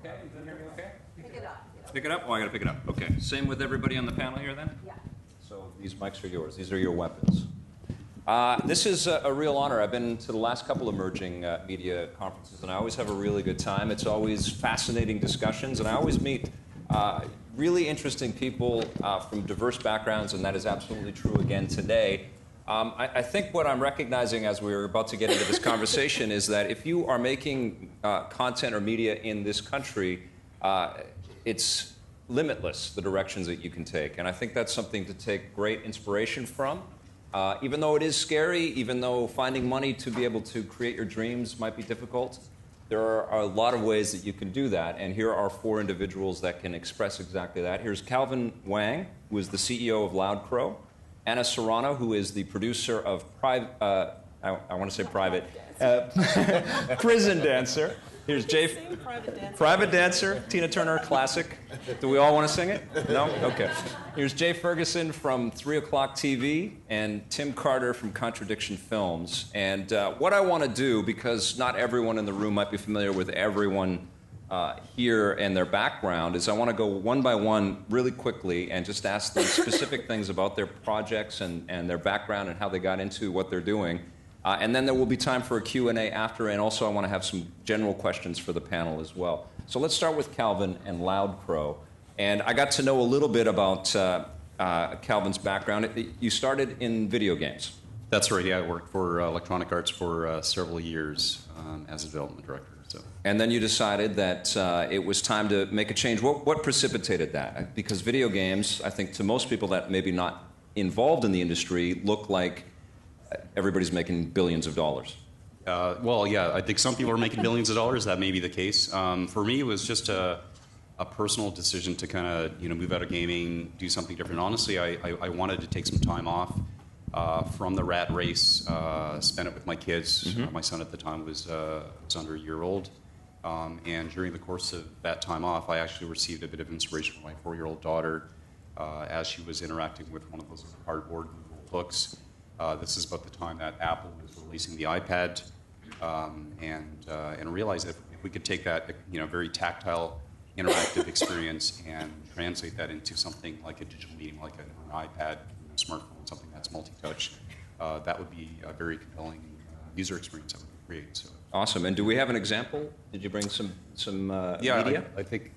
okay? You can hear me okay? Pick it up. Pick it up? Oh, I gotta pick it up. Okay. Same with everybody on the panel here then? Yeah. So these mics are yours. These are your weapons. This is a real honor. I've been to the last couple emerging media conferences, and I always have a really good time. It's always fascinating discussions, and I always meet really interesting people from diverse backgrounds, and that is absolutely true again today. I think what I'm recognizing as we're about to get into this conversation is that if you are making content or media in this country, it's limitless, the directions that you can take. And I think that's something to take great inspiration from. Even though it is scary, even though finding money to be able to create your dreams might be difficult, there are a lot of ways that you can do that. And here are four individuals that can express exactly that. Here's Calvin Wang, who is the CEO of Loud Crow. Anna Serrano, who is the producer of Private Prison Dancer. Here's Jay. Private Dancer, Tina Turner classic. Do we all want to sing it? No? Okay. Here's Jay Ferguson from 3 O'Clock TV and Tim Carter from Contradiction Films. And what I want to do, because not everyone in the room might be familiar with everyone here and their background, is I want to go one by one really quickly and just ask them specific things about their projects and their background and how they got into what they're doing. And then there will be time for a Q&A after, and also I want to have some general questions for the panel as well. So let's start with Calvin and Loud Crow. And I got to know a little bit about Calvin's background. You started in video games. That's right, yeah. I worked for Electronic Arts for several years as a development director. So. And then you decided that it was time to make a change. What precipitated that? Because video games, I think to most people that maybe not involved in the industry, look like everybody's making billions of dollars. Well, yeah, I think some people are making billions of dollars. That may be the case. For me, it was just a personal decision to kind of move out of gaming, do something different. Honestly, I wanted to take some time off from the rat race, spend it with my kids. Mm-hmm. My son at the time was under a year old. And during the course of that time off, I actually received a bit of inspiration from my 4-year-old daughter as she was interacting with one of those cardboard books. This is about the time that Apple was releasing the iPad, and realized that if we could take that very tactile, interactive experience and translate that into something like a digital medium, like an iPad, a smartphone, something that's multi-touch, that would be a very compelling user experience that we could create. So. Awesome. And do we have an example? Did you bring some media? I think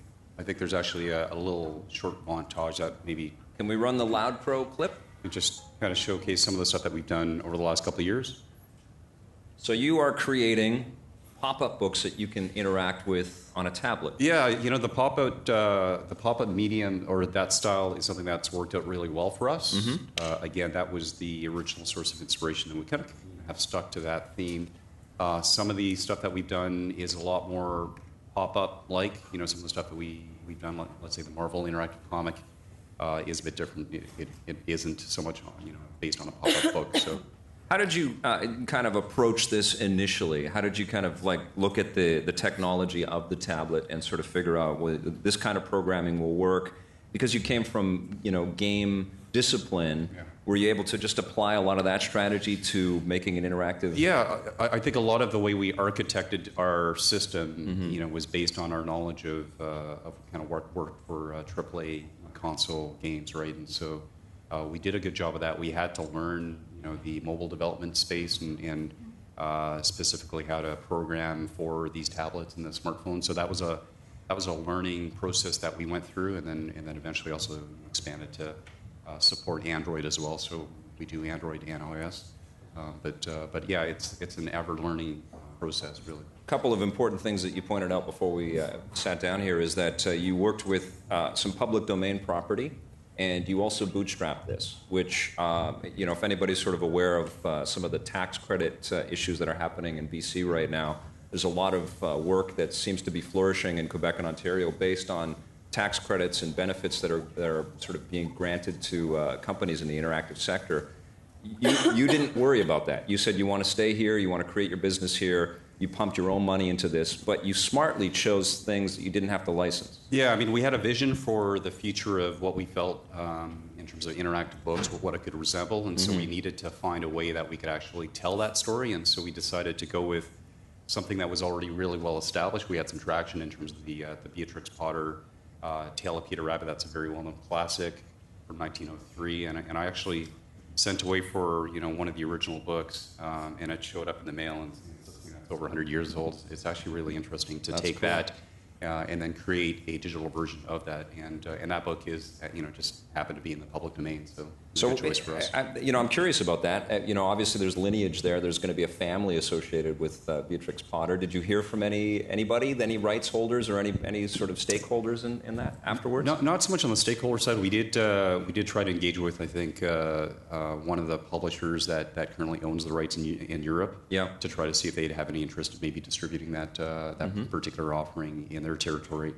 there's actually a little short montage that maybe. Can we run the Loud Crow clip? We just kind of showcase some of the stuff that we've done over the last couple of years. So you are creating pop-up books that you can interact with on a tablet. Yeah, the pop-up medium or that style is something that's worked out really well for us. Mm-hmm. Again, that was the original source of inspiration, and we kind of have stuck to that theme. Some of the stuff that we've done is a lot more pop-up-like. Some of the stuff that we've done, like, let's say the Marvel interactive comic, is a bit different. It isn't so much based on a pop-up book. So, how did you kind of approach this initially? How did you kind of look at the technology of the tablet and sort of figure out this kind of programming will work? Because you came from game discipline. Yeah. Were you able to just apply a lot of that strategy to making an interactive? Yeah, I think a lot of the way we architected our system, mm-hmm. Was based on our knowledge of kind of work for AAA console games, right? And so we did a good job of that. We had to learn, the mobile development space and specifically how to program for these tablets and the smartphones. So that was a learning process that we went through, and then eventually also expanded to support Android as well. So we do Android and iOS. But yeah, it's an ever learning process, really. A couple of important things that you pointed out before we sat down here is that you worked with some public domain property, and you also bootstrapped this, which, if anybody's sort of aware of some of the tax credit issues that are happening in BC right now, there's a lot of work that seems to be flourishing in Quebec and Ontario based on tax credits and benefits that are sort of being granted to companies in the interactive sector. You didn't worry about that. You said you want to stay here, you want to create your business here, you pumped your own money into this, but you smartly chose things that you didn't have to license. Yeah, we had a vision for the future of what we felt in terms of interactive books, what it could resemble, and so we needed to find a way that we could actually tell that story, and so we decided to go with something that was already really well established. We had some traction in terms of the Beatrix Potter Tale of Peter Rabbit. That's a very well-known classic from 1903, and I actually sent away for one of the original books, and it showed up in the mail, and it's over 100 years old. It's actually really interesting to take that and then create a digital version of that, and that book is just happened to be in the public domain, so it's a good choice for us. I'm curious about that. Obviously there's lineage there. There's going to be a family associated with Beatrix Potter. Did you hear from anybody, any rights holders or any sort of stakeholders in that afterwards? Not so much on the stakeholder side. We did try to engage with, I think, one of the publishers that currently owns the rights in Europe. Yeah. To try to see if they'd have any interest in maybe distributing that particular offering in their territory.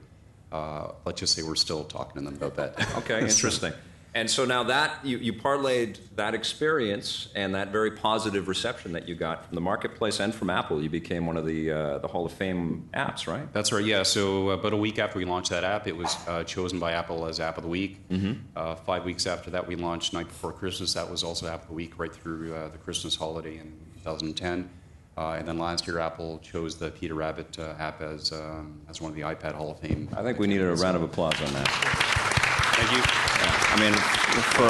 Let's just say we're still talking to them about that. Okay, interesting. And so now that you parlayed that experience and that very positive reception that you got from the marketplace and from Apple, you became one of the Hall of Fame apps, right? That's right. Yeah. So about a week after we launched that app, it was chosen by Apple as App of the Week. 5 weeks after that, we launched Night Before Christmas. That was also App of the Week right through the Christmas holiday in 2010. And then last year, Apple chose the Peter Rabbit app as one of the iPad Hall of Fame. I think we needed a round of applause on that. Thank you. I mean, for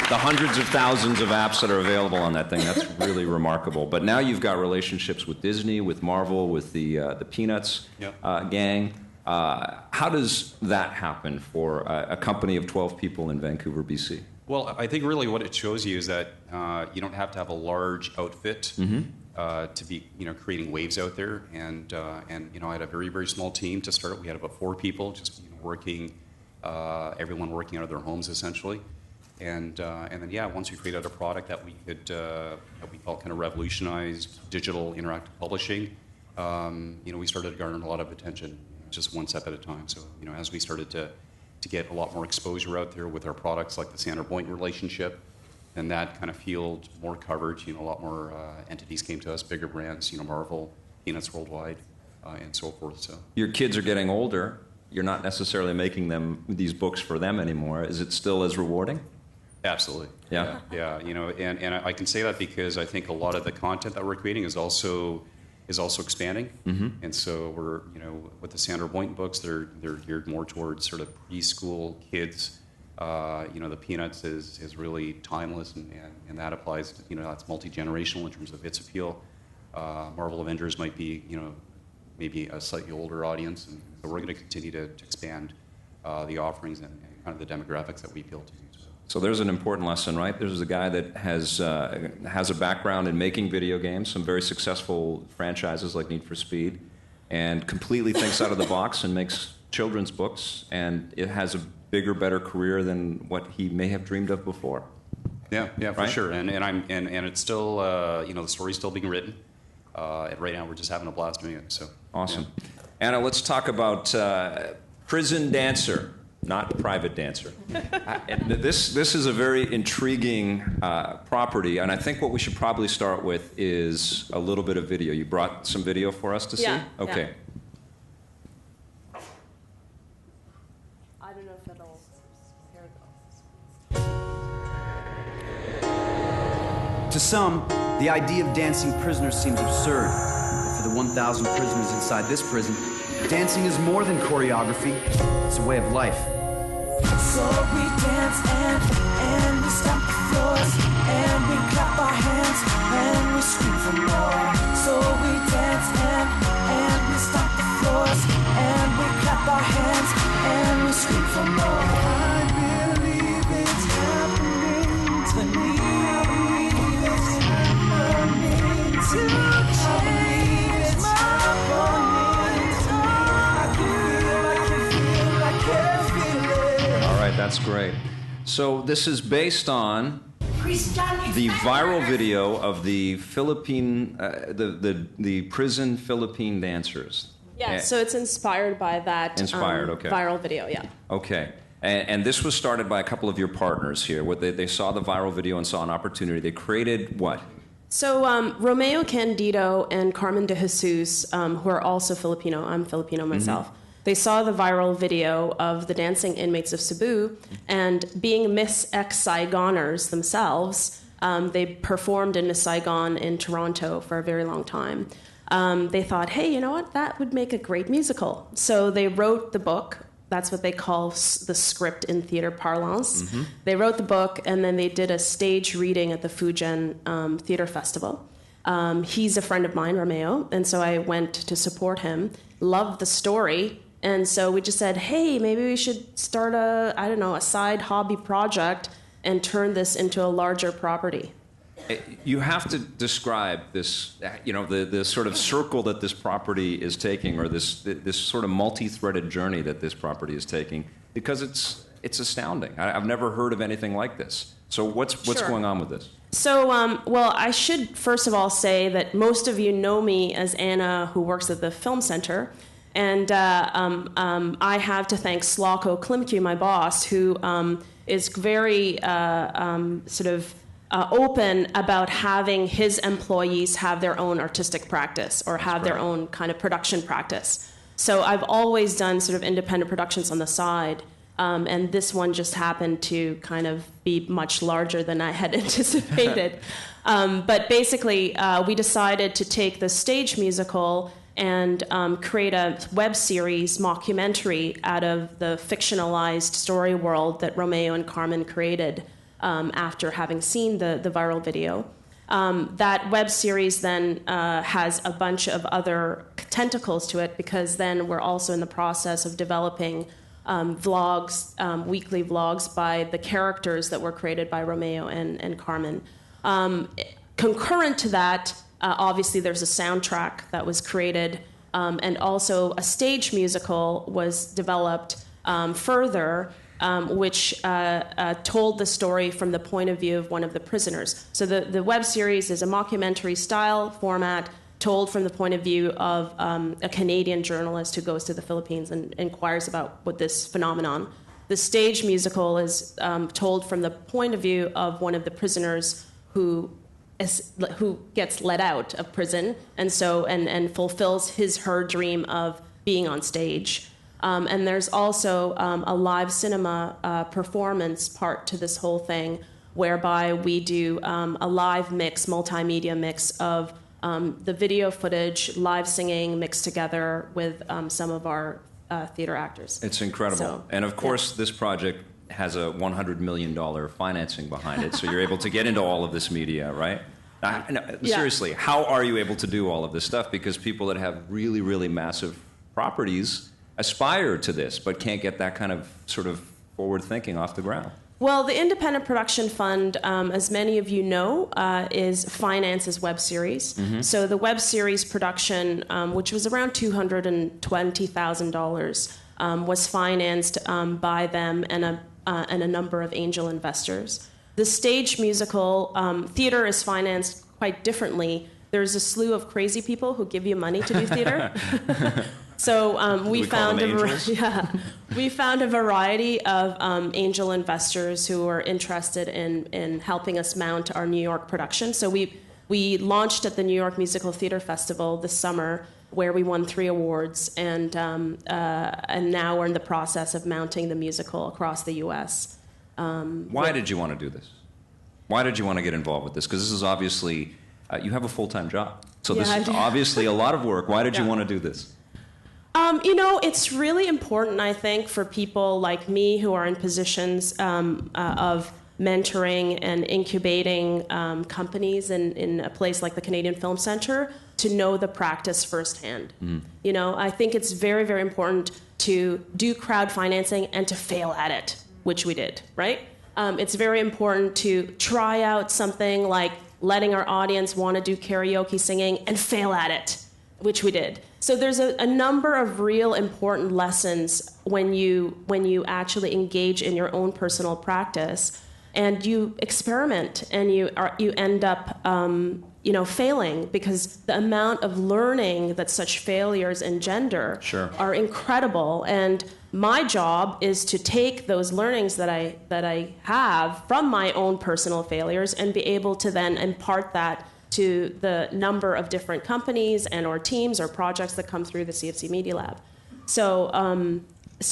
the hundreds of thousands of apps that are available on that thing, that's really remarkable. But now you've got relationships with Disney, with Marvel, with the Peanuts gang. How does that happen for a company of 12 people in Vancouver, BC? Well, I think really what it shows you is that you don't have to have a large outfit to be creating waves out there. And I had a very, very small team to start. We had about 4 people just working. Everyone working out of their homes essentially, and then once we created a product that we could that we felt kind of revolutionized digital interactive publishing, we started to garner a lot of attention, just one step at a time. So as we started to get a lot more exposure out there with our products like the Sandra Boynton relationship, and that kind of fueled more coverage. A lot more entities came to us, bigger brands, Marvel, Peanuts Worldwide, and so forth. So your kids are getting older. You're not necessarily making these books for them anymore. Is it still as rewarding? Absolutely. Yeah. Yeah. And I can say that because I think a lot of the content that we're creating is also expanding. And so we're with the Sandra Boynton books, they're geared more towards sort of preschool kids. The Peanuts is really timeless, and that applies to, that's multi-generational in terms of its appeal. Marvel Avengers might be maybe a slightly older audience, and so we're going to continue to expand the offerings and kind of the demographics that we appeal to. So there's an important lesson, right? There's a guy that has a background in making video games, some very successful franchises like Need for Speed, and completely thinks out of the box and makes children's books, and it has a bigger, better career than what he may have dreamed of before. Yeah, for right? sure. And it's still the story's still being written. And right now we're just having a blast doing it. So awesome. Yeah. Anna, let's talk about Prison Dancer, not Private Dancer. This is a very intriguing property, and I think what we should probably start with is a little bit of video. You brought some video for us to see? Okay. Yeah. I don't know if it'll... Here it goes. To some, the idea of dancing prisoners seems absurd. But for the 1,000 prisoners inside this prison, dancing is more than choreography. It's a way of life. So we dance and we stomp the floors and we clap our hands and we scream for more. So we dance and we stomp the floors and we clap our hands and we scream for more. I believe it's happening to me. It's happening to change my bones. I can feel, I can feel it. All right, that's great. So this is based on the viral video of the Philippine, the prison Philippine dancers. Yeah, so it's inspired by that okay. viral video, yeah. Okay. And this was started by a couple of your partners here. They saw the viral video and saw an opportunity. They created what? So Romeo Candido and Carmen de Jesus, who are also Filipino, I'm Filipino myself, they saw the viral video of the dancing inmates of Cebu, and being Miss Ex-Saigoners themselves, they performed in Miss Saigon in Toronto for a very long time. they thought, hey, you know what? That would make a great musical. So they wrote the book. That's what they call the script in theater parlance. Mm-hmm. They wrote the book, and then they did a stage reading at the Fujian Theater Festival. He's a friend of mine, Romeo, and so I went to support him. Loved the story, and so we just said, hey, maybe we should start a side hobby project and turn this into a larger property. You have to describe this, the sort of circle that this property is taking, or this sort of multi-threaded journey that this property is taking, because it's astounding. I've never heard of anything like this. So what's going on with this? So, well, I should first of all say that most of you know me as Anna, who works at the Film Center, and I have to thank Slawko Klimke, my boss, who is very open about having his employees have their own artistic practice or have their own kind of production practice. So I've always done sort of independent productions on the side, and this one just happened to kind of be much larger than I had anticipated. But basically, we decided to take the stage musical and create a web series mockumentary out of the fictionalized story world that Romeo and Carmen created after having seen the viral video. That web series then has a bunch of other tentacles to it, because then we're also in the process of developing vlogs, weekly vlogs by the characters that were created by Romeo and Carmen. Concurrent to that, obviously there's a soundtrack that was created, and also a stage musical was developed further, which told the story from the point of view of one of the prisoners. So the web series is a mockumentary style format told from the point of view of a Canadian journalist who goes to the Philippines and inquires about what this phenomenon. The stage musical is told from the point of view of one of the prisoners who gets let out of prison and fulfills her dream of being on stage. And there's also a live cinema performance part to this whole thing, whereby we do a live mix, multimedia mix of the video footage, live singing mixed together with some of our theater actors. It's incredible. So, and of course, this project has a $100 million financing behind it, so you're able to get into all of this media, right? Seriously, how are you able to do all of this stuff? Because people that have really, really massive properties aspire to this, but can't get that kind of sort of forward thinking off the ground. Well, the Independent Production Fund, as many of you know, finances web series. Mm-hmm. So the web series production, which was around $220,000, was financed by them and a number of angel investors. The stage musical theater is financed quite differently. There's a slew of crazy people who give you money to do theater. So we found a variety of angel investors who were interested in helping us mount our New York production. So we launched at the New York Musical Theater Festival this summer, where we won 3 awards, and now we're in the process of mounting the musical across the U.S. Why did you want to do this? Why did you want to get involved with this? Because this is obviously you have a full-time job, so this is obviously a lot of work. Why did you want to do this? It's really important, I think, for people like me who are in positions of mentoring and incubating companies in a place like the Canadian Film Center to know the practice firsthand. Mm. I think it's very, very important to do crowdfinancing and to fail at it, which we did, right? It's very important to try out something like letting our audience want to do karaoke singing and fail at it, which we did. So there's a number of real important lessons when you actually engage in your own personal practice, and you experiment, and you end up failing, because the amount of learning that such failures engender are incredible. And my job is to take those learnings that I have from my own personal failures and be able to then impart that to the number of different companies and or teams or projects that come through the CFC Media Lab. So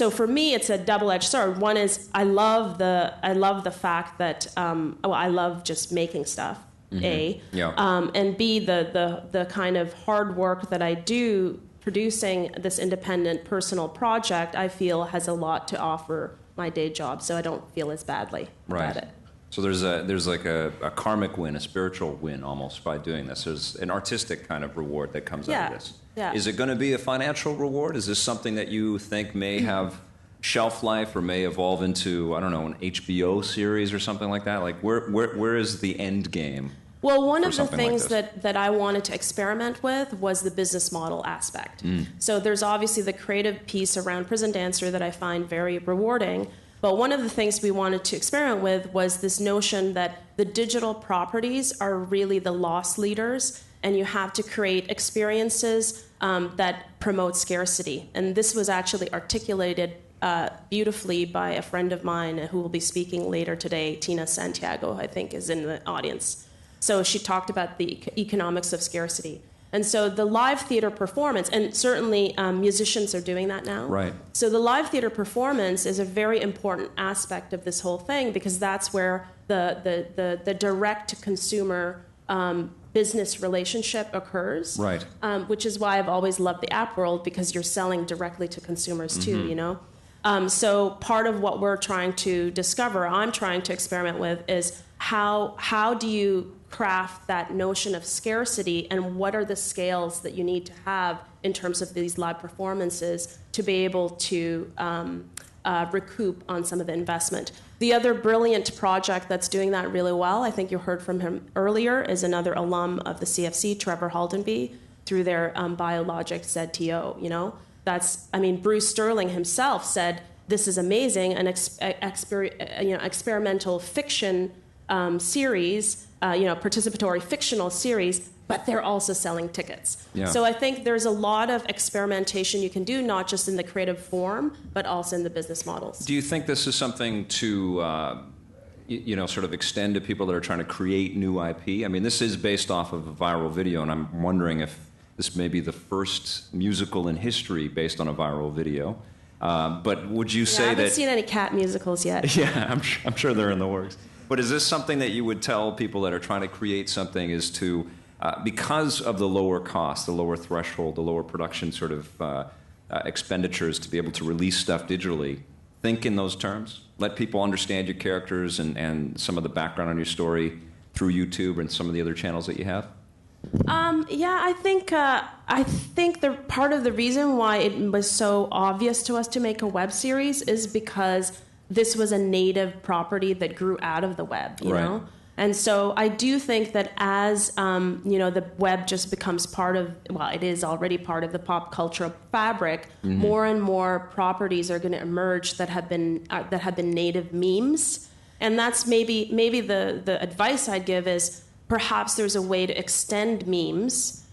for me, it's a double-edged sword. One is I love the fact that I love just making stuff. A. Yeah. And B, the kind of hard work that I do producing this independent personal project, I feel has a lot to offer my day job, so I don't feel as badly about it. So there's like a karmic win, a spiritual win almost by doing this. There's an artistic kind of reward that comes out of this. Yeah. Is it going to be a financial reward? Is this something that you think may have shelf life or may evolve into, I don't know, an HBO series or something like that? Like where is the end game? Well, one of the something like things this? that I wanted to experiment with was the business model aspect. So there's obviously the creative piece around Prison Dancer that I find very rewarding. But one of the things we wanted to experiment with was this notion that the digital properties are really the loss leaders, and you have to create experiences that promote scarcity. And this was actually articulated beautifully by a friend of mine who will be speaking later today, Tina Santiago, I think, is in the audience. So she talked about the economics of scarcity. And so the live theater performance, and certainly musicians are doing that now. Right. So the live theater performance is a very important aspect of this whole thing, because that's where the direct-to-consumer business relationship occurs. Right. Which is why I've always loved the app world, because you're selling directly to consumers too, you know? So part of what we're trying to discover, I'm trying to experiment with, is how do you craft that notion of scarcity, and what are the scales that you need to have in terms of these live performances to be able to recoup on some of the investment. The other brilliant project that's doing that really well, I think you heard from him earlier, is another alum of the CFC, Trevor Haldenby, through their Biologic ZTO, you know? Bruce Sterling himself said, this is amazing, an experimental fiction series, participatory fictional series, but they're also selling tickets. Yeah. So I think there's a lot of experimentation you can do, not just in the creative form, but also in the business models. Do you think this is something to, sort of extend to people that are trying to create new IP? I mean, this is based off of a viral video, and I'm wondering if this may be the first musical in history based on a viral video. But would you say that... I haven't seen any cat musicals yet. Yeah, I'm sure they're in the works. But is this something that you would tell people that are trying to create something, is to, because of the lower cost, the lower threshold, the lower production sort of expenditures to be able to release stuff digitally, think in those terms? Let people understand your characters and some of the background on your story through YouTube and some of the other channels that you have? I think the part of the reason why it was so obvious to us to make a web series is because this was a native property that grew out of the web, you know? And so I do think that as, the web just becomes part of, well, it is already part of the pop culture fabric, more and more properties are going to emerge that have been native memes. And that's maybe the advice I'd give is perhaps there's a way to extend memes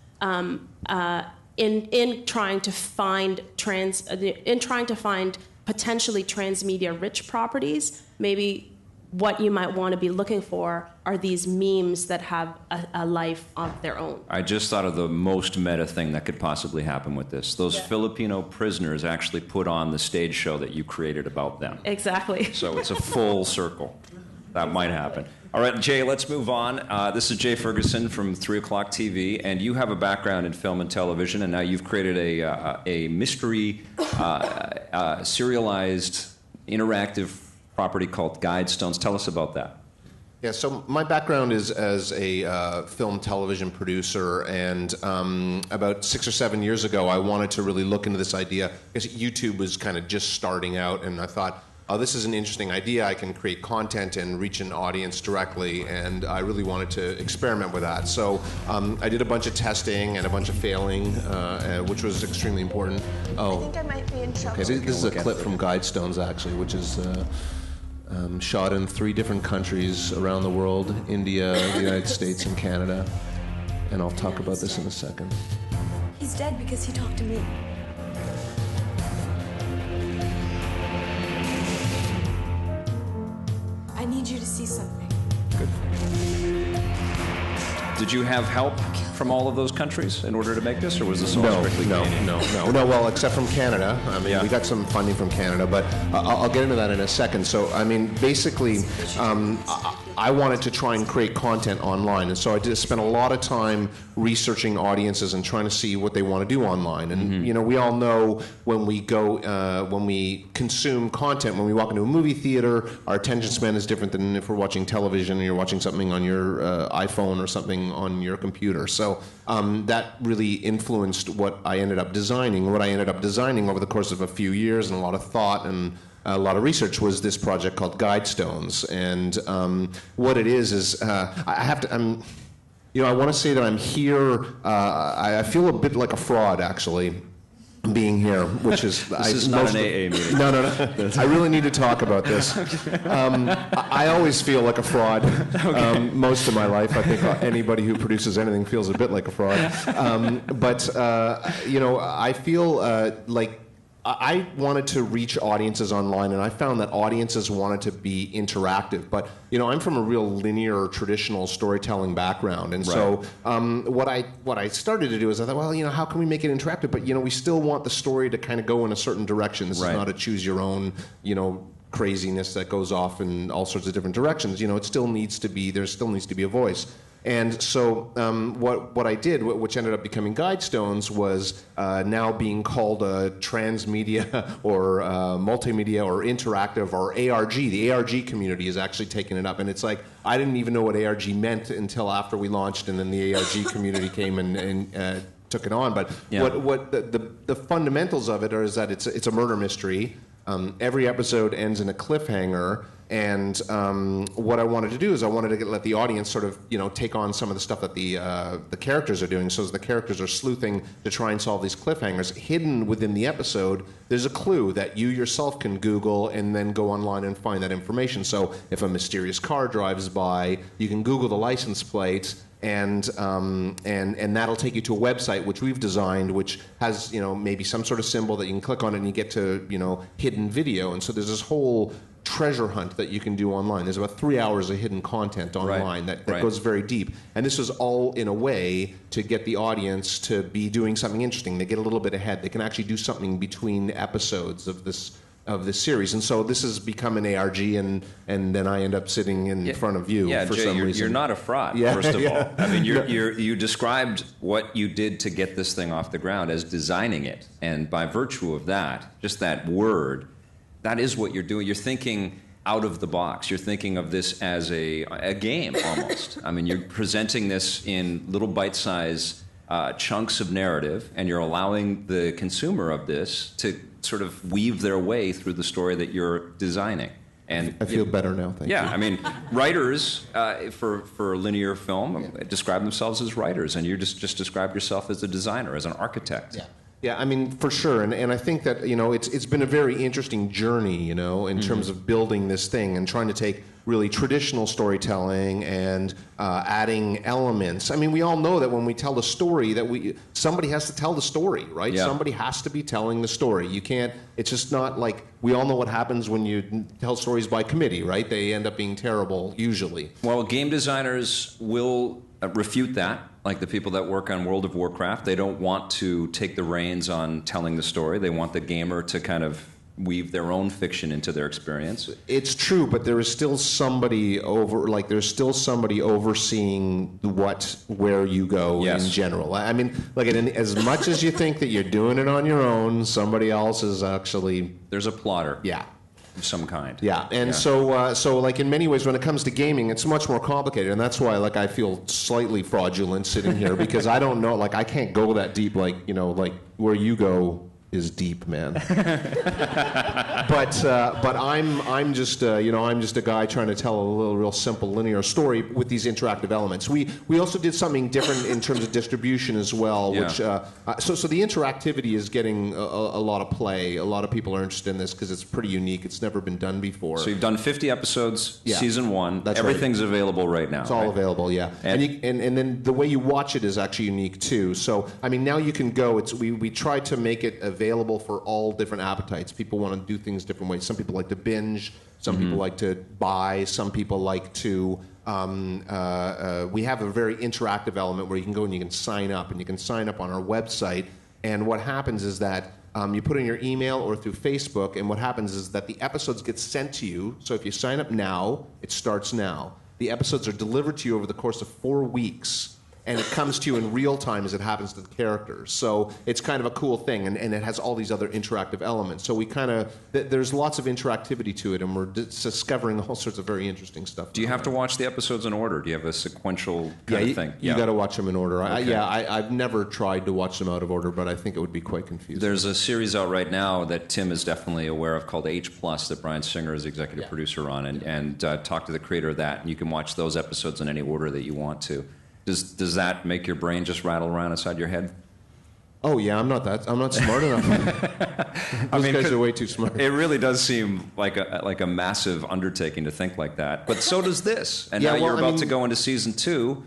in trying to find potentially transmedia rich properties. Maybe what you might want to be looking for are these memes that have a life of their own. I just thought of the most meta thing that could possibly happen with this. Those Filipino prisoners actually put on the stage show that you created about them. Exactly. So it's a full circle. That might happen. All right, Jay, let's move on. This is Jay Ferguson from 3 O'Clock TV, and you have a background in film and television, and now you've created a mystery serialized interactive property called Guidestones. Tell us about that. Yeah, so my background is as a film television producer, and about 6 or 7 years ago, I wanted to really look into this idea because YouTube was kind of just starting out, and I thought, oh, this is an interesting idea. I can create content and reach an audience directly, and I really wanted to experiment with that. So I did a bunch of testing and a bunch of failing, which was extremely important. I think I might be in trouble. Okay, this is a clip from Guidestones, actually, which is shot in 3 different countries around the world: India, the United States, and Canada. And I'll talk about this in a second. He's dead because he talked to me. I need you to see something. Good. Did you have help from all of those countries in order to make this, or was this all strictly Canadian? No. Well, except from Canada. I mean, Yeah. we got some funding from Canada, but I'll get into that in a second. So, I mean, basically, I wanted to try and create content online, and so I did spend a lot of time researching audiences and trying to see what they want to do online. And you know, we all know when we go, when we consume content, when we walk into a movie theater, our attention span is different than if we're watching television and you're watching something on your iPhone or something on your computer. So that really influenced what I ended up designing. What I ended up designing over the course of a few years and a lot of thought and a lot of research was this project called Guidestones. And what it is I have to, you know, I want to say that I'm here, I feel a bit like a fraud, actually, being here, which is... This is not an AA meeting. No. I really need to talk about this. I always feel like a fraud most of my life. I think anybody who produces anything feels a bit like a fraud. You know, I feel like I wanted to reach audiences online, and I found that audiences wanted to be interactive. But, you know, I'm from a real linear, traditional storytelling background. And so what I started to do is I thought, well, you know, how can we make it interactive? But, you know, we still want the story to kind of go in a certain direction. This is not a choose your own, you know, craziness that goes off in all sorts of different directions. You know, it still needs to be, there still needs to be a voice. And so what I did, which ended up becoming Guidestones, was now being called a transmedia or multimedia or interactive or ARG. The ARG community has actually taken it up. And it's like, I didn't even know what ARG meant until after we launched, and then the ARG community came and took it on. But what the fundamentals of it are is that it's a murder mystery. Every episode ends in a cliffhanger, and what I wanted to do is I wanted to let the audience sort of, you know, take on some of the stuff that the characters are doing. So as the characters are sleuthing to try and solve these cliffhangers, hidden within the episode, there's a clue that you yourself can Google and then go online and find that information. So if a mysterious car drives by, you can Google the license plate, and that'll take you to a website which we've designed, which has, you know, maybe some sort of symbol that you can click on and you get to, you know, hidden video. And so there's this whole treasure hunt that you can do online. There's about 3 hours of hidden content online that goes very deep. And this was all in a way to get the audience to be doing something interesting. They get a little bit ahead. They can actually do something between episodes of this series. And so this has become an ARG, and then I end up sitting in front of you for Jay, some reason. You're not a fraud, first of all. I mean, you described what you did to get this thing off the ground as designing it. And by virtue of that, just that word, that is what you're doing. You're thinking out of the box. You're thinking of this as a game, almost. I mean, you're presenting this in little bite-sized chunks of narrative, and you're allowing the consumer of this to sort of weave their way through the story that you're designing. And I feel better now, thank you. Yeah, I mean, writers for linear film describe themselves as writers, and you just describe yourself as a designer, as an architect. Yeah, I mean, for sure, and I think that, you know, it's been a very interesting journey, you know, in terms of building this thing and trying to take really traditional storytelling and adding elements. I mean, we all know that when we tell the story, that somebody has to tell the story, right? Yeah. Somebody has to be telling the story. You can't. It's just not like we all know what happens when you tell stories by committee, right? They end up being terrible usually. Well, game designers will refute that. Like the people that work on World of Warcraft, they don't want to take the reins on telling the story. They want the gamer to kind of weave their own fiction into their experience. It's true, but there is still somebody overseeing where you go in general. I mean, like, as much as you think that you're doing it on your own, somebody else is actually... There's a plotter. Yeah. Of some kind. Yeah, and so like in many ways, when it comes to gaming, it's much more complicated, and that's why like I feel slightly fraudulent sitting here because I don't know, like I can't go that deep, like, you know, like where you go is deep, man. but I'm just I'm just a guy trying to tell a real simple linear story with these interactive elements. We also did something different in terms of distribution as well, which so the interactivity is getting a lot of play. A lot of people are interested in this because it's pretty unique. It's never been done before. So you've done 50 episodes, season 1. That's Everything's available right now. It's all available, yeah. And then the way you watch it is actually unique too. So I mean, now you can go. We tried to make it available for all different appetites. People want to do things different ways. Some people like to binge. Some people like to buy. Some people like to. We have a very interactive element where you can go and you can sign up, and you can sign up on our website. And what happens is that you put in your email or through Facebook, and what happens is that the episodes get sent to you. So if you sign up now, it starts now. The episodes are delivered to you over the course of 4 weeks, and it comes to you in real time as it happens to the characters. So it's kind of a cool thing, and it has all these other interactive elements. So we kind of, there's lots of interactivity to it, and we're discovering all sorts of very interesting stuff. Do you have to watch the episodes in order? Do you have a sequential kind of thing? You got to watch them in order. Okay. I've never tried to watch them out of order, but I think it would be quite confusing. There's a series out right now that Tim is definitely aware of called H+, that Brian Singer is executive producer on, and talk to the creator of that, and you can watch those episodes in any order that you want to. Does that make your brain just rattle around inside your head? Oh yeah, I'm not smart enough. Those guys are way too smart. It really does seem like a massive undertaking to think like that. But so does this. And now you're about to go into season 2.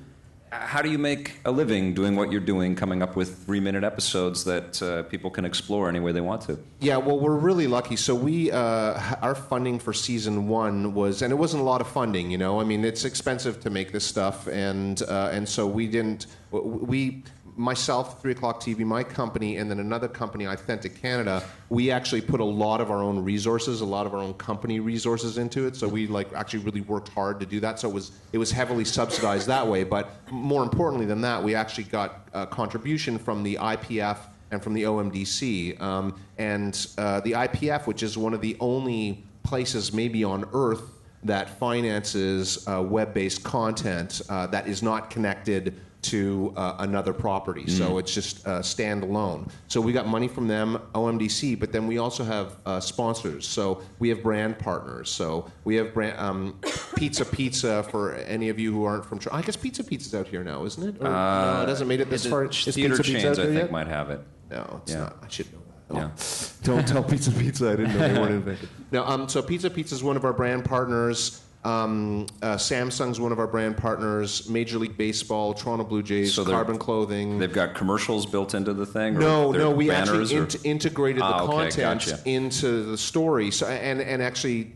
How do you make a living doing what you're doing, coming up with 3-minute episodes that people can explore any way they want to? Yeah, well, we're really lucky. So we, our funding for season 1 was, and it wasn't a lot of funding, you know. I mean, it's expensive to make this stuff, and so we didn't. Myself, 3 O'Clock TV, my company, and then another company, Authentic Canada, we actually put a lot of our own resources, a lot of our own company resources into it. So we actually really worked hard to do that. So it was heavily subsidized that way. But more importantly than that, we actually got a contribution from the IPF and from the OMDC. The IPF, which is one of the only places maybe on Earth that finances web-based content that is not connected to another property. So it's just standalone. So we got money from them, OMDC, but then we also have sponsors. So we have brand partners. So we have Pizza for any of you who aren't from Toronto. I guess Pizza's out here now, isn't it? Or, no, it hasn't made it this far. Is Theater Pizza chains, out there I think, yet? might have it. No, it's not. I should know that. Yeah. Don't tell Pizza. I didn't know they weren't invented. No, so Pizza is one of our brand partners. Samsung's one of our brand partners. Major League Baseball, Toronto Blue Jays, So Carbon Clothing. They've got commercials built into the thing? No, we banners, actually integrated the content gotcha. into the story. So, and actually,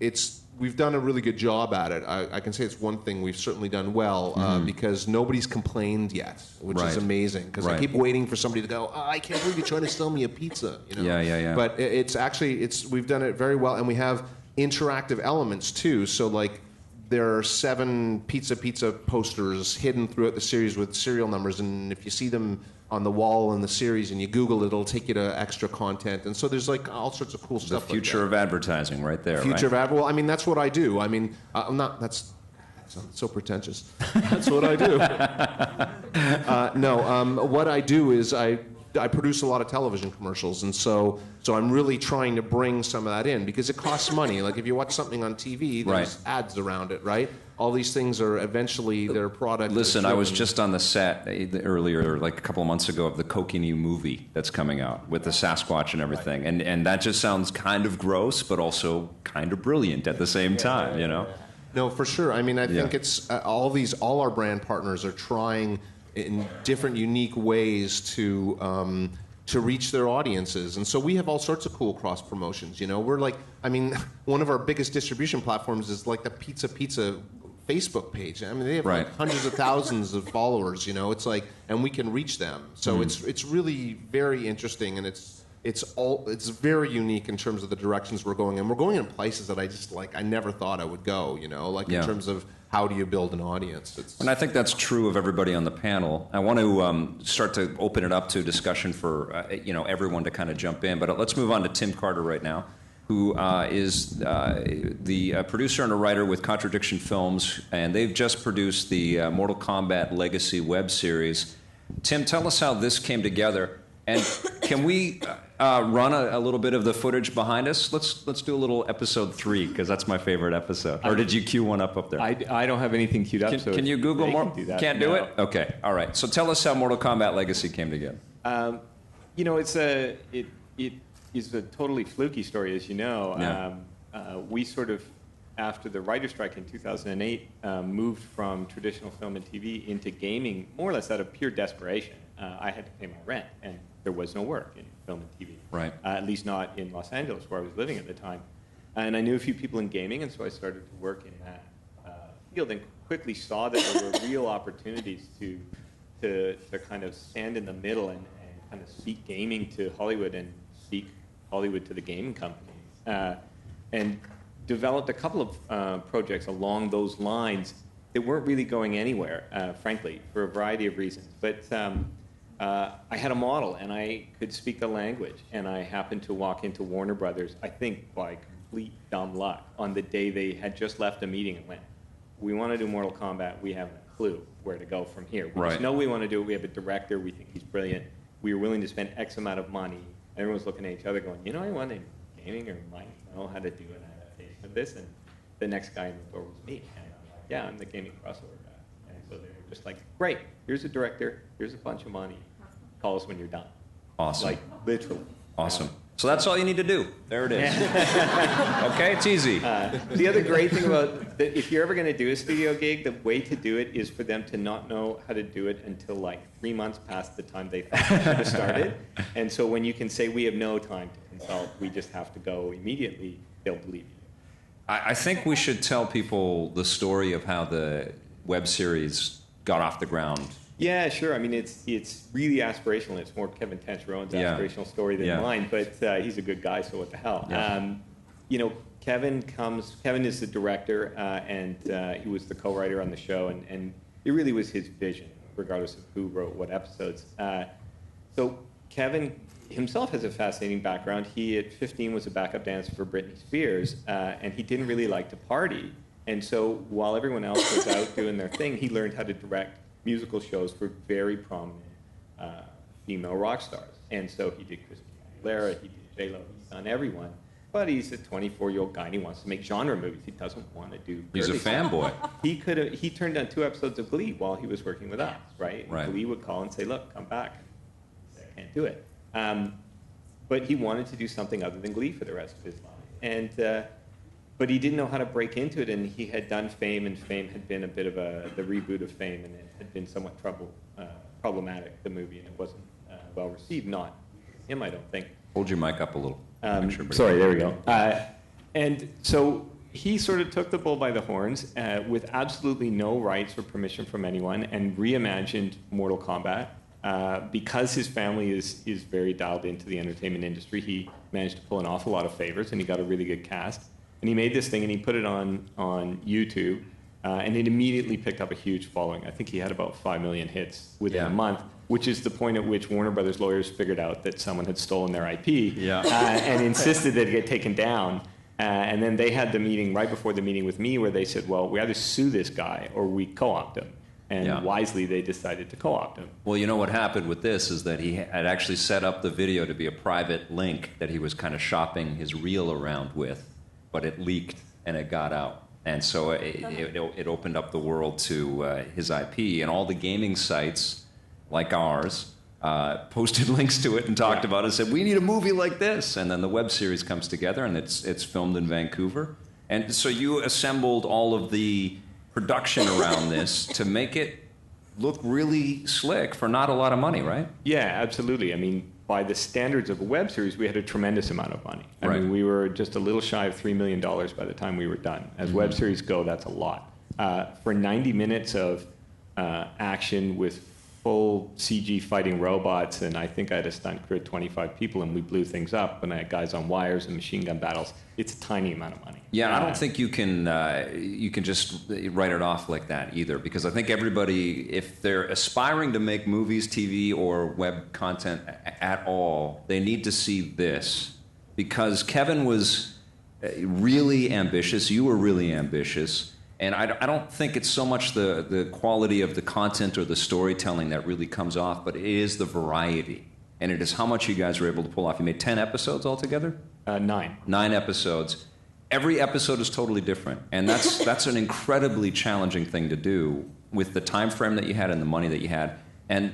we've done a really good job at it. I can say it's one thing we've certainly done well because nobody's complained yet, which is amazing. Because I keep waiting for somebody to go, I can't believe you're trying to sell me a pizza. You know? Yeah. But we've done it very well, and we have interactive elements too. So there are 7 pizza posters hidden throughout the series with serial numbers, and if you see them on the wall in the series and you Google it, it'll take you to extra content. And so there's all sorts of cool stuff. The future of advertising right there, Future of advertising. Well, I mean, that's what I do. I mean, I'm not, that sounds so pretentious. That's what I do. What I do is I produce a lot of television commercials, and so I'm really trying to bring some of that in because it costs money. Like if you watch something on TV, there's ads around it, right? All these things are eventually their product. Listen, I was just on the set earlier, a couple of months ago, of the Kokanee movie that's coming out with the Sasquatch and everything, and that just sounds kind of gross, but also kind of brilliant at the same time, you know? No, for sure. I mean, I think it's all our brand partners are trying in different, unique ways to reach their audiences, and so we have all sorts of cool cross promotions. You know, we're one of our biggest distribution platforms is the Pizza Facebook page. I mean, they have hundreds of thousands of followers. You know, it's and we can reach them. So it's really very interesting, and it's very unique in terms of the directions we're going, and we're going in places that I never thought I would go. You know, in terms of how do you build an audience? And I think that's true of everybody on the panel. I want to start to open it up to discussion for everyone to kind of jump in. But let's move on to Tim Carter right now, who is the producer and a writer with Contradiction Films, and they've just produced the Mortal Kombat Legacy web series. Tim, tell us how this came together, and can we run a little bit of the footage behind us? Let's do a little episode 3 because that's my favorite episode. Or did you cue one up there? I don't have anything queued up. Can you Google more? Can't do No. it? Okay, all right. So tell us how Mortal Kombat Legacy came together. It is a totally fluky story, as you know. Yeah. We sort of, after the writer's strike in 2008, moved from traditional film and TV into gaming more or less out of pure desperation. I had to pay my rent, and there was no work in film and TV. Right. At least not in Los Angeles, where I was living at the time. And I knew a few people in gaming, and so I started to work in that field and quickly saw that there were real opportunities to kind of stand in the middle and kind of speak gaming to Hollywood and speak Hollywood to the gaming companies. And developed a couple of projects along those lines that weren't really going anywhere, frankly, for a variety of reasons. But I had a model, and I could speak the language, and I happened to walk into Warner Brothers, I think by complete dumb luck, on the day they had just left a meeting and went, we want to do Mortal Kombat, we haven't a clue where to go from here. We just know we want to do it, we have a director, we think he's brilliant, we are willing to spend X amount of money. Everyone's looking at each other going, you know anyone in gaming or might know how to do an adaptation of this? And the next guy in the door was me. And I'm like, yeah, I'm the gaming crossover guy. And so they were just like, great, here's a director, here's a bunch of money, call us when you're done. Awesome. Like, literally. Awesome. So that's all you need to do. There it is. Okay, it's easy. The other great thing about that, if you're ever going to do a studio gig, the way to do it is for them to not know how to do it until like 3 months past the time they thought they should have started. And so when you can say, we have no time to consult, we just have to go immediately, they'll believe you. I think we should tell people the story of how the web series got off the ground. Yeah, sure. I mean, it's really aspirational. It's more Kevin Tancherone's aspirational story than mine, but he's a good guy, so what the hell. Yeah. You know, Kevin is the director, and he was the co-writer on the show, and it really was his vision, regardless of who wrote what episodes. So Kevin himself has a fascinating background. He, at 15, was a backup dancer for Britney Spears, and he didn't really like to party. And so while everyone else was out doing their thing, he learned how to direct musical shows for very prominent female rock stars. And so he did Christina Aguilera, he did J-Lo, he's done everyone. But he's a 24-year-old guy and he wants to make genre movies. He doesn't want to do He's a fanboy. He turned down 2 episodes of Glee while he was working with us, right? Right. Glee would call and say, look, come back. He'd say, I can't do it. But he wanted to do something other than Glee for the rest of his life. And but he didn't know how to break into it, and he had done Fame, and Fame had been a bit of the reboot of Fame, and it had been somewhat problematic, the movie, and it wasn't well received. Not him, I don't think. Hold your mic up a little. Sorry, there we go. And so he sort of took the bull by the horns with absolutely no rights or permission from anyone, and reimagined Mortal Kombat. Because his family is very dialed into the entertainment industry, he managed to pull an awful lot of favors, and he got a really good cast. And he made this thing, and he put it on YouTube, and it immediately picked up a huge following. I think he had about 5 million hits within a month, which is the point at which Warner Brothers lawyers figured out that someone had stolen their IP and insisted that it get taken down. And then they had the meeting right before the meeting with me where they said, well, we either sue this guy or we co-opt him. And wisely, they decided to co-opt him. Well, you know what happened with this is that he had actually set up the video to be a private link that he was kind of shopping his reel around with. But it leaked and it got out. And so it opened up the world to his IP. And all the gaming sites, like ours, posted links to it and talked about it and said, we need a movie like this. And then the web series comes together, and it's filmed in Vancouver. And so you assembled all of the production around this to make it look really slick for not a lot of money, right? Yeah, absolutely. I mean, by the standards of a web series, we had a tremendous amount of money. I mean, we were just a little shy of $3 million by the time we were done. As web series go, that's a lot. For 90 minutes of action with full CG fighting robots, and I think I had a stunt crew of 25 people, and we blew things up, and I had guys on wires and machine gun battles. It's a tiny amount of money. Yeah, I don't think you can just write it off like that either, because I think everybody, if they're aspiring to make movies, TV, or web content at all, they need to see this, because Kevin was really ambitious, you were really ambitious, and I don't think it's so much the quality of the content or the storytelling that really comes off, but it is the variety, and it is how much you guys were able to pull off. You made 10 episodes altogether? 9. 9 episodes. Every episode is totally different, and that's an incredibly challenging thing to do with the time frame that you had and the money that you had, and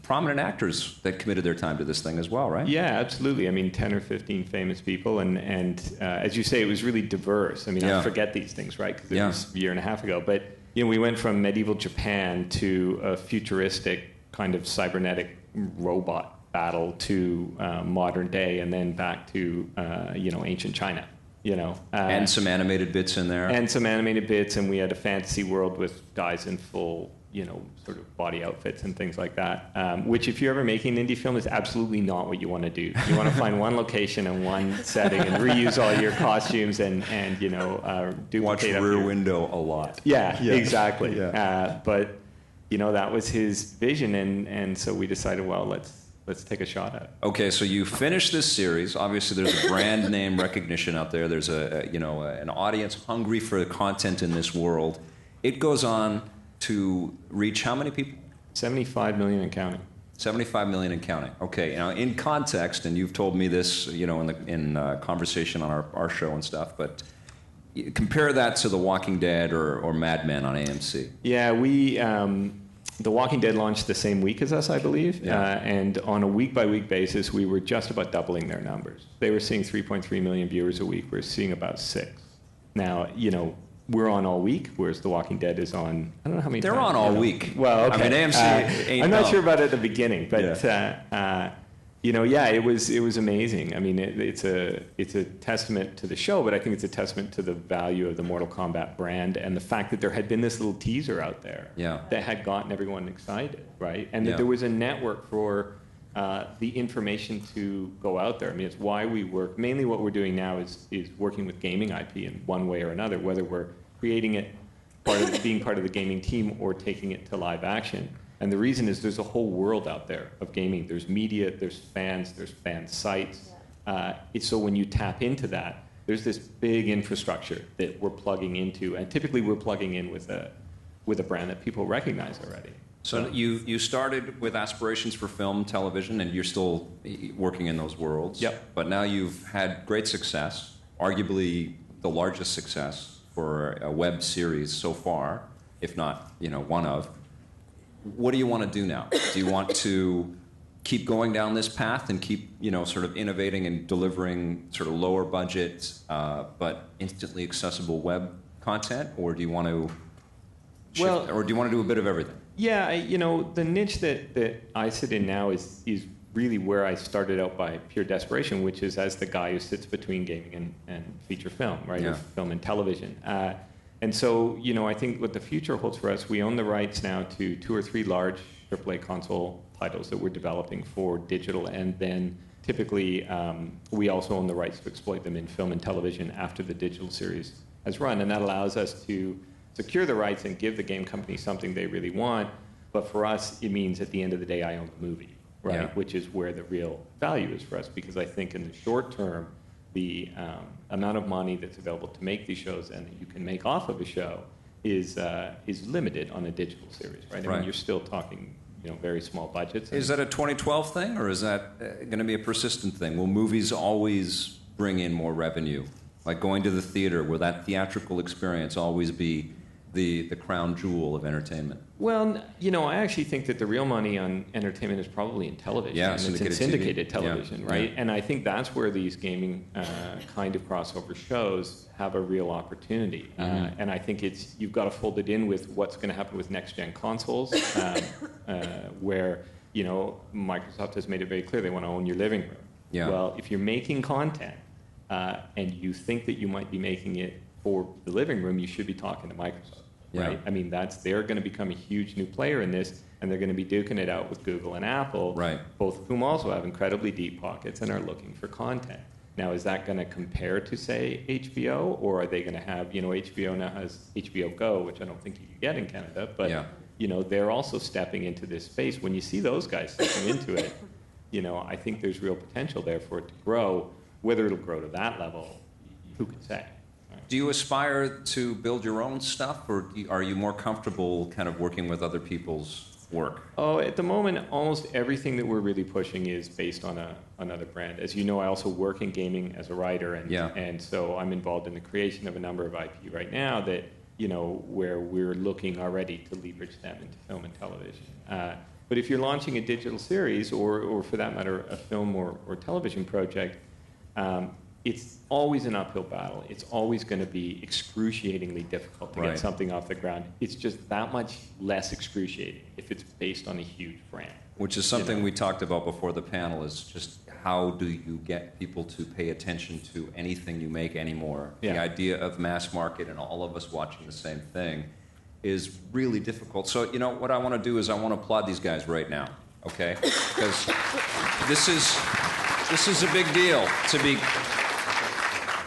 prominent actors that committed their time to this thing as well, right? Yeah, absolutely. I mean, 10 or 15 famous people, and as you say, it was really diverse. I mean, I forget these things, right? Because it was a year and a half ago, but we went from medieval Japan to a futuristic kind of cybernetic robot battle to modern day, and then back to ancient China. And some animated bits in there. And some animated bits, and we had a fantasy world with guys in full, sort of body outfits and things like that. Which, if you're ever making an indie film, is absolutely not what you want to do. You want to find one location and one setting and reuse all your costumes and duplicate. Watch Rear Window a lot. Yeah, exactly. Yeah. But that was his vision, and so we decided, well, let's take a shot at it. Okay, so you finish this series. Obviously, there's a brand name recognition out there. There's an audience hungry for the content in this world. It goes on to reach how many people? 75 million and counting. 75 million and counting. Okay, now in context, and you've told me this, in conversation on our show and stuff, but compare that to The Walking Dead or Mad Men on AMC. Yeah, we. The Walking Dead launched the same week as us, I believe, and on a week-by-week basis, we were just about doubling their numbers. They were seeing 3.3 million viewers a week. We're seeing about 6. Now, we're on all week, whereas The Walking Dead is on, I don't know how many They're times, on all week. Well, okay. I mean, AMC ain't I'm not dumb. sure about it at the beginning, but Yeah. it was amazing. I mean, it's a testament to the show, but I think it's a testament to the value of the Mortal Kombat brand and the fact that there had been this little teaser out there that had gotten everyone excited, right? And that there was a network for the information to go out there. I mean, it's why we work. Mainly what we're doing now is working with gaming IP in one way or another, whether we're creating it, being part of the gaming team, or taking it to live action. And the reason is there's a whole world out there of gaming. There's media, there's fan sites. So when you tap into that, there's this big infrastructure that we're plugging into, and typically we're plugging in with a brand that people recognize already. So you started with aspirations for film, television, and you're still working in those worlds. Yep. But now you've had great success, arguably the largest success for a web series so far, if not, one of. What do you want to do now? Do you want to keep going down this path and keep, sort of innovating and delivering sort of lower budget but instantly accessible web content, or do you want to shift, or do you want to do a bit of everything? Yeah, the niche that I sit in now is really where I started out by pure desperation, which is as the guy who sits between gaming and feature film, right? Yeah. Or film and television. And so, I think what the future holds for us, we own the rights now to 2 or 3 large AAA console titles that we're developing for digital, and then typically we also own the rights to exploit them in film and television after the digital series has run, and that allows us to secure the rights and give the game company something they really want. But for us, it means at the end of the day, I own the movie, right? Yeah. Which is where the real value is for us, because I think in the short term, the amount of money that's available to make these shows and that you can make off of a show is limited on a digital series, right? I mean, you're still talking, very small budgets. Is that a 2012 thing, or is that going to be a persistent thing? Will movies always bring in more revenue? Like going to the theater, will that theatrical experience always be the crown jewel of entertainment? Well, I actually think that the real money on entertainment is probably in television. Yeah, and it's in syndicated syndicated TV. television, Yeah. right? Yeah. And I think that's where these gaming kind of crossover shows have a real opportunity. And I think you've got to fold it in with what's going to happen with next-gen consoles, where, Microsoft has made it very clear they want to own your living room. Yeah. Well, if you're making content and you think that you might be making it for the living room, you should be talking to Microsoft. Right? Yeah. I mean, they're going to become a huge new player in this, and they're going to be duking it out with Google and Apple, right? Both of whom also have incredibly deep pockets and are looking for content. Now, is that going to compare to, say, HBO, or are they going to have, HBO now has HBO Go, which I don't think you can get in Canada, but, they're also stepping into this space. When you see those guys stepping into it, I think there's real potential there for it to grow. Whether it'll grow to that level, who can say? Do you aspire to build your own stuff, or are you more comfortable kind of working with other people's work? Oh, at the moment, almost everything that we're really pushing is based on another brand. As you know, I also work in gaming as a writer, and so I'm involved in the creation of a number of IP right now that, where we're looking already to leverage them into film and television. But if you're launching a digital series, or for that matter, a film or television project, it's always an uphill battle. It's always going to be excruciatingly difficult to Right. get something off the ground. It's just that much less excruciating if it's based on a huge brand. Which is something we talked about before the panel, is just how do you get people to pay attention to anything you make anymore? The Yeah. idea of mass market and all of us watching the same thing is really difficult. So, you know, what I want to do is I want to applaud these guys right now, okay? Because this is a big deal to be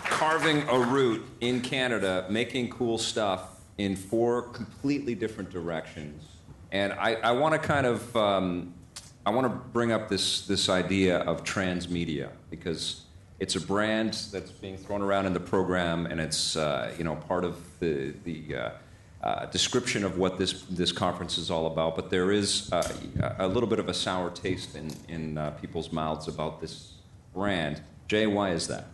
carving a route in Canada, making cool stuff in 4 completely different directions. And I want to kind of, I want to bring up this idea of transmedia, because it's a brand that's being thrown around in the program, and it's you know, part of the description of what this conference is all about. But there is a little bit of a sour taste in people's mouths about this brand. Jay, why is that?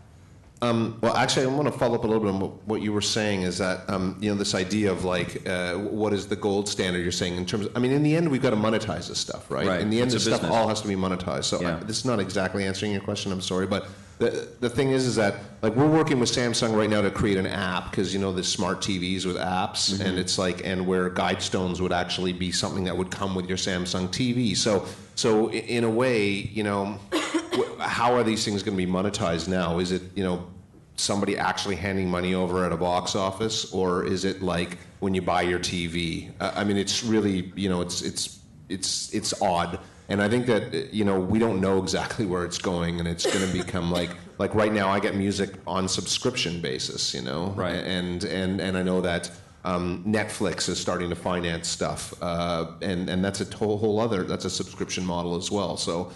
Well, actually, I want to follow up a little bit on what you were saying, is that, you know, this idea of, like, what is the gold standard you're saying in terms of, I mean, in the end, we've got to monetize this stuff, right? Right. In the end, It's a this stuff business. all has to be monetized. So Yeah. this is not exactly answering your question, I'm sorry, but the thing is that, like, we're working with Samsung right now to create an app, because, you know, there's smart TVs with apps, Mm-hmm. and it's like, and where Guidestones would actually be something that would come with your Samsung TV. So in a way, you know, how are these things going to be monetized now? Is it, you know, somebody actually handing money over at a box office, or is it like when you buy your TV? I mean, it's really, you know, it's odd, and I think that, you know, we don't know exactly where it's going, and it's going to become like right now I get music on subscription basis, you know, Right. and I know that Netflix is starting to finance stuff, and that's a whole other, that's a subscription model as well. So.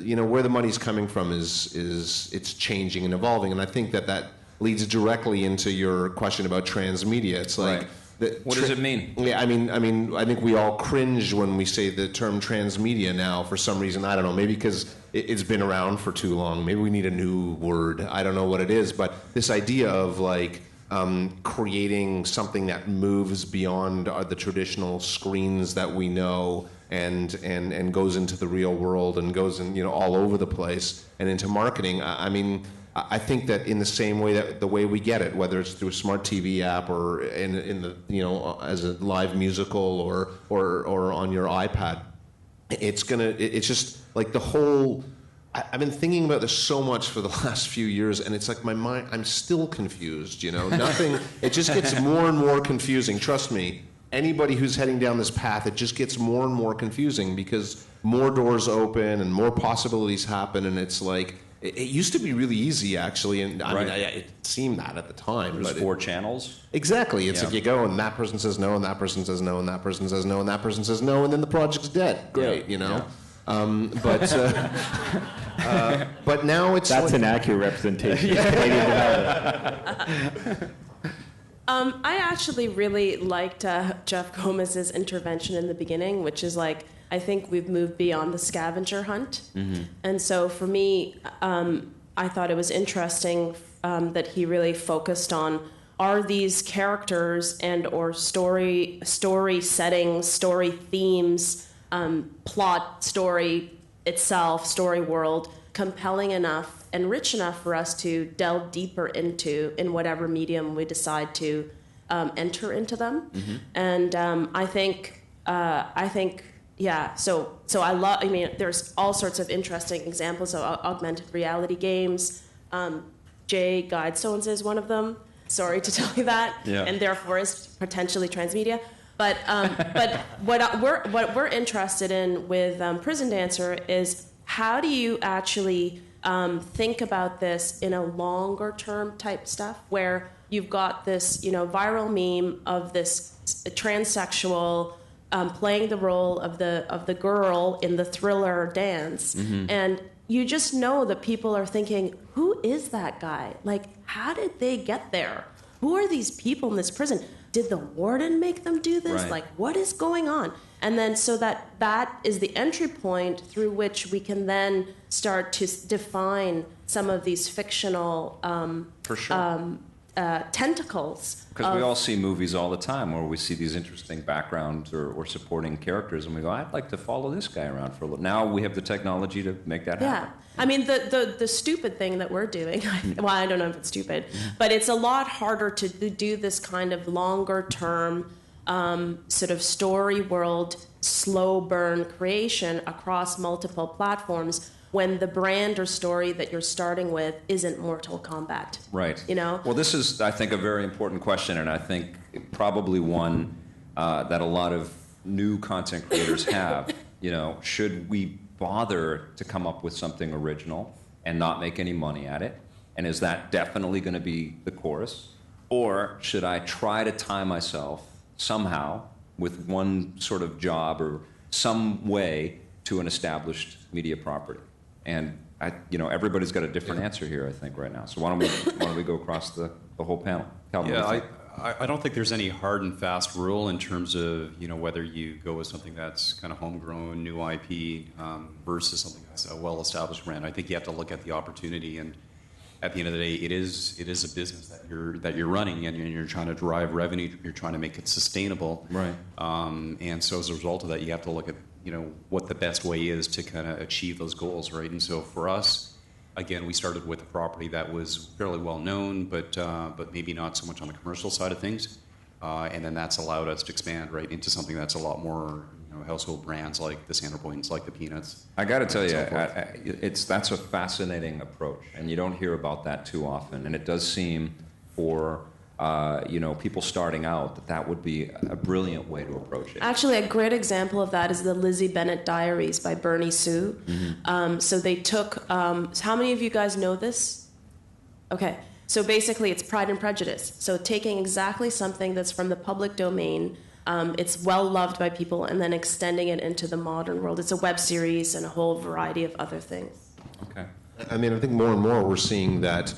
You know, where the money's coming from is it's changing and evolving, and I think that leads directly into your question about transmedia. It's like, Right. What does it mean? Yeah, I mean, I think we all cringe when we say the term transmedia now for some reason. I don't know, maybe because it's been around for too long. Maybe we need a new word. I don't know what it is, but this idea of, like, creating something that moves beyond the traditional screens that we know, and goes into the real world, and goes in, you know, all over the place, and into marketing. I mean, I think that in the same way that the way we get it, whether it's through a smart TV app, or in the, you know, as a live musical, or on your iPad, it's just like the whole. I've been thinking about this so much for the last few years, and it's like my mind, I'm still confused, you know, nothing, it just gets more and more confusing. Trust me, anybody who's heading down this path, it just gets more and more confusing, because more doors open and more possibilities happen, and it's like, it used to be really easy, actually, and I mean, it seemed that at the time. There's but 4 channels. Exactly. It's Yeah. like you go, and that person says no, and that person says no, and that person says no, and that person says no, and then the project's dead. Great, Yeah. you know? Yeah. But now it's That's like, an accurate representation of Canadian development. I actually really liked Jeff Gomez's intervention in the beginning, which is like, I think we've moved beyond the scavenger hunt. Mm-hmm. And so for me, I thought it was interesting that he really focused on, are these characters and or story settings, story themes, plot, story itself, story world, compelling enough and rich enough for us to delve deeper into in whatever medium we decide to enter into them. Mm-hmm. And I think, yeah. So I love. I mean, there's all sorts of interesting examples of augmented reality games. Jay, Guidestones is one of them. Sorry to tell you that, Yeah. and therefore is potentially transmedia. But what we're interested in with Prison Dancer is, how do you actually think about this in a longer term type stuff, where you've got this, you know, viral meme of this transsexual playing the role of the girl in the Thriller dance, and you just know that people are thinking, who is that guy? Like, how did they get there? Who are these people in this prison? Did the warden make them do this? Right. Like, what is going on? And then so that is the entry point through which we can then start to define some of these fictional For sure. tentacles. Because we all see movies all the time where we see these interesting backgrounds or supporting characters, and we go, I'd like to follow this guy around for a little. Now we have the technology to make that happen. I mean, the stupid thing that we're doing, well, I don't know if it's stupid, but it's a lot harder to do this kind of longer term sort of story world, slow burn creation across multiple platforms when the brand or story that you're starting with isn't Mortal Kombat. Right. You know? Well, this is, I think, a very important question, and I think probably one that a lot of new content creators have. You know, should we bother to come up with something original and not make any money at it? And is that definitely going to be the course? Or should I try to tie myself somehow with one sort of job or some way to an established media property? And everybody's got a different answer here, I think, right now. So why don't we go across the whole panel? Calvin, Yeah, I don't think there's any hard and fast rule in terms of whether you go with something that's kind of homegrown, new IP versus something that's a well-established brand. I think you have to look at the opportunity, and at the end of the day, it is a business that you're running, and you're trying to drive revenue. You're trying to make it sustainable, right? And so as a result of that, you have to look at what the best way is to kind of achieve those goals, right? And so for us, again, we started with a property that was fairly well known, but maybe not so much on the commercial side of things, and then that's allowed us to expand right into something that's a lot more household brands like the Centerpoints, like the Peanuts. I got to tell you, that's a fascinating approach, and you don't hear about that too often. And it does seem for people starting out that would be a brilliant way to approach it. Actually, a great example of that is the Lizzie Bennet Diaries by Bernie Sue. Mm-hmm. So they took. How many of you guys know this? Okay. So basically, it's Pride and Prejudice. So taking exactly something that's from the public domain. It's well loved by people, and then extending it into the modern world. It's a web series and a whole variety of other things. Okay. I mean, I think more and more we're seeing that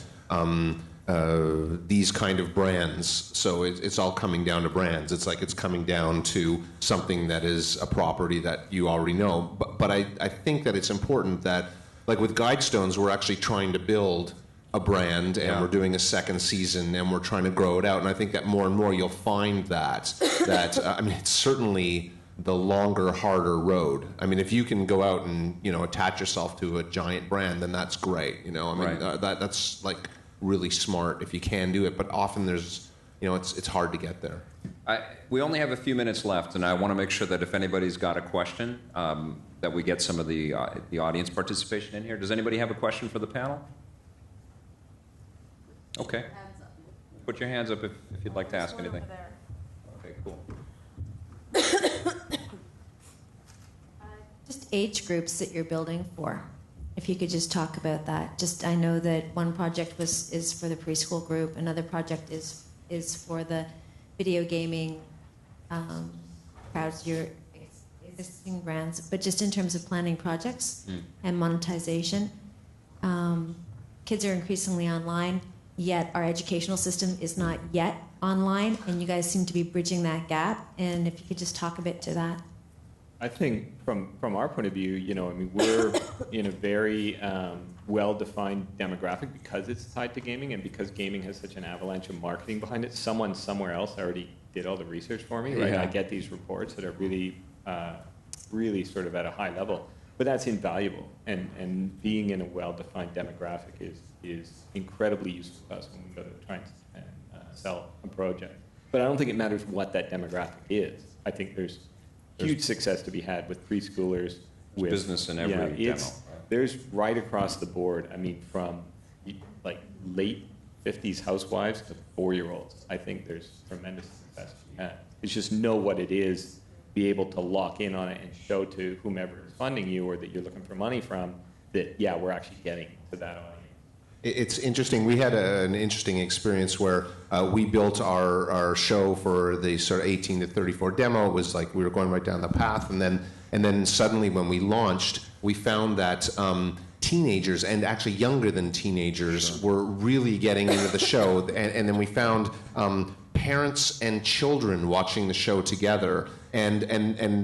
these kind of brands, so it's all coming down to brands. It's like it's coming down to something that is a property that you already know. But I think that it's important that, like with Guidestones, we're actually trying to build a brand, and we're doing a second season, and we're trying to grow it out. And I think that more and more you'll find that I mean, it's certainly the longer, harder road. I mean, if you can go out and attach yourself to a giant brand, then that's great. I mean, that's like really smart if you can do it. But often there's it's hard to get there. We only have a few minutes left, and I want to make sure that if anybody's got a question, that we get some of the audience participation in here. Does anybody have a question for the panel? Okay. Put your hands up if you'd like to ask anything. Okay, cool. Just age groups that you're building for. If you could just talk about that. Just I know that one project is for the preschool group, another project is for the video gaming crowds, your existing brands. But just in terms of planning projects and monetization, kids are increasingly online. Yet our educational system is not yet online, and you guys seem to be bridging that gap. And if you could just talk a bit to that. I think from our point of view, I mean, we're in a very well-defined demographic because it's tied to gaming, and because gaming has such an avalanche of marketing behind it. Someone somewhere else already did all the research for me, right? Yeah. I get these reports that are really, really sort of at a high level, but that's invaluable. And being in a well-defined demographic is incredibly useful to us when we go to try and sell a project. But I don't think it matters what that demographic is. I think there's huge success to be had with preschoolers. With business in every demo. Right? There's right across the board. I mean, from like late 50s housewives to 4-year-olds. I think there's tremendous success to be had. It's just know what it is, be able to lock in on it and show to whomever is funding you or that you're looking for money from that, we're actually getting to that audience. It's interesting. We had an interesting experience where we built our show for the sort of 18 to 34 demo. It was like we were going right down the path, and then suddenly when we launched, we found that teenagers, and actually younger than teenagers, were really getting into the show. And then we found parents and children watching the show together, and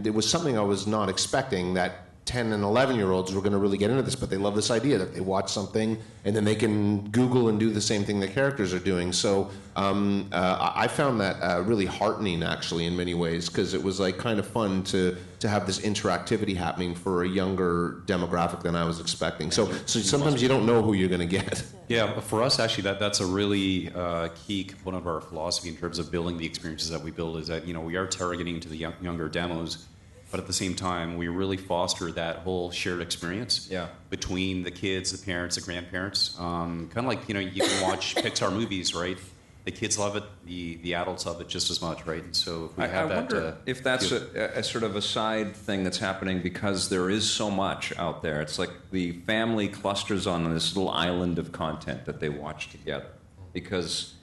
it was something I was not expecting, that 10 and 11-year-olds who are going to really get into this, but they love this idea that they watch something and then they can Google and do the same thing the characters are doing. So I found that really heartening, actually, in many ways, because it was like kind of fun to have this interactivity happening for a younger demographic than I was expecting. So sometimes you don't know who you're going to get. Yeah, for us, actually, that's a really key component of our philosophy in terms of building the experiences that we build, is that, we are targeting to the younger demos, but at the same time, we really foster that whole shared experience between the kids, the parents, the grandparents. Kind of like, you can watch Pixar movies, right? The kids love it, the adults love it just as much, right? And so if we have I wonder if that's a sort of a side thing that's happening because there is so much out there. It's like the family clusters on this little island of content that they watch together, because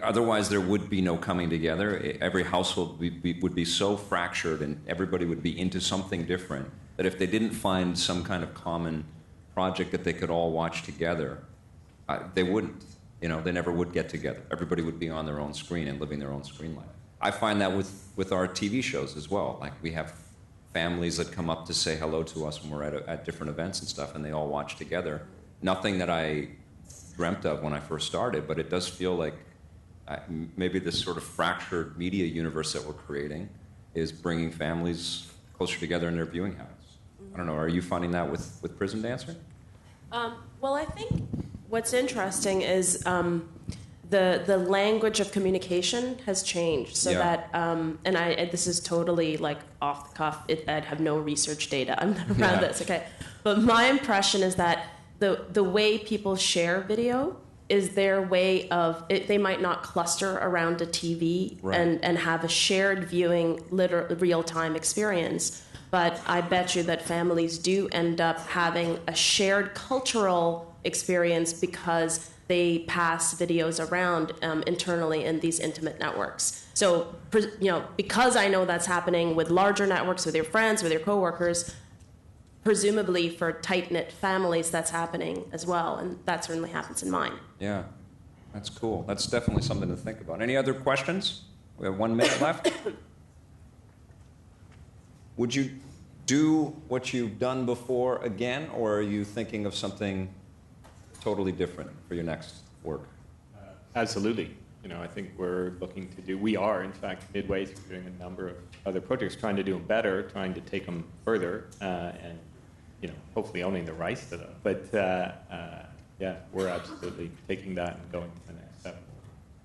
otherwise there would be no coming together. Every household would be so fractured and everybody would be into something different that if they didn't find some kind of common project that they could all watch together, they wouldn't. They never would get together. Everybody would be on their own screen and living their own screen life. I find that with our TV shows as well. Like, we have families that come up to say hello to us when we're at different events and stuff, and they all watch together. Nothing that I dreamt of when I first started, but it does feel like maybe this sort of fractured media universe that we're creating is bringing families closer together in their viewing habits. I don't know, are you finding that with Prison Dancer? Well, I think what's interesting is the language of communication has changed, so that and this is totally like off the cuff. I have no research data around this, okay? But my impression is that the way people share video is their way of they might not cluster around a TV and have a shared viewing, real-time experience. But I bet you that families do end up having a shared cultural experience because they pass videos around internally in these intimate networks. So, because I know that's happening with larger networks, with your friends, with your coworkers, presumably for tight-knit families, that's happening as well, and that certainly happens in mine. Yeah, that's cool. That's definitely something to think about. Any other questions? We have 1 minute left. Would you do what you've done before again, or are you thinking of something totally different for your next work? Absolutely. I think we are, in fact, midway through doing a number of other projects, trying to do them better, trying to take them further, and, hopefully owning the rights to them. But, we're absolutely taking that and going to the next step.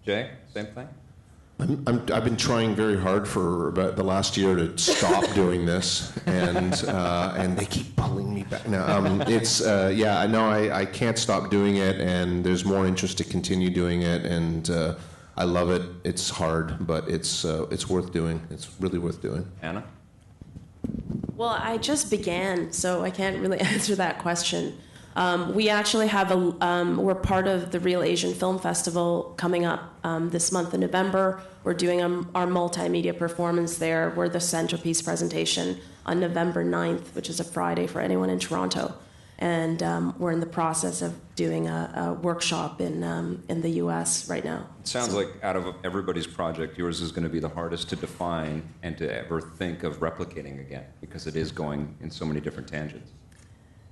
Jay, same thing? I've been trying very hard for about the last year to stop doing this, and they keep pulling me back. Now, I can't stop doing it, and there's more interest to continue doing it, and I love it. It's hard, but it's worth doing. It's really worth doing. Anna? Well, I just began, so I can't really answer that question. We actually have we're part of the Real Asian Film Festival coming up this month in November. We're doing our multimedia performance there. We're the centerpiece presentation on November 9th, which is a Friday for anyone in Toronto. And we're in the process of doing a workshop in the U.S. right now. It sounds like out of everybody's project, yours is going to be the hardest to define and to ever think of replicating again, because it is going in so many different tangents.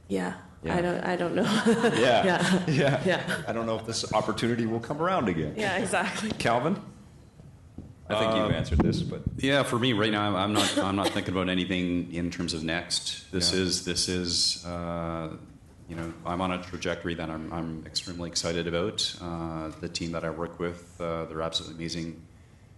Yeah. I don't know. Yeah. I don't know if this opportunity will come around again. Yeah, exactly. Calvin? I think you've answered this, but yeah, for me right now, I'm not thinking about anything in terms of next. This is I'm on a trajectory that I'm extremely excited about. The team that I work with, they're absolutely amazing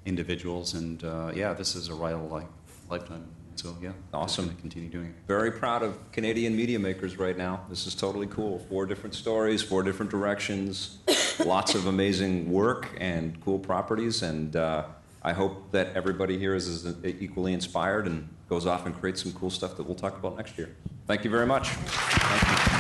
individuals, and this is a ride of a lifetime. So awesome. Continue doing it. Very proud of Canadian media makers right now. This is totally cool. 4 different stories, 4 different directions, lots of amazing work and cool properties. And I hope that everybody here is equally inspired and goes off and creates some cool stuff that we'll talk about next year. Thank you very much. Thank you.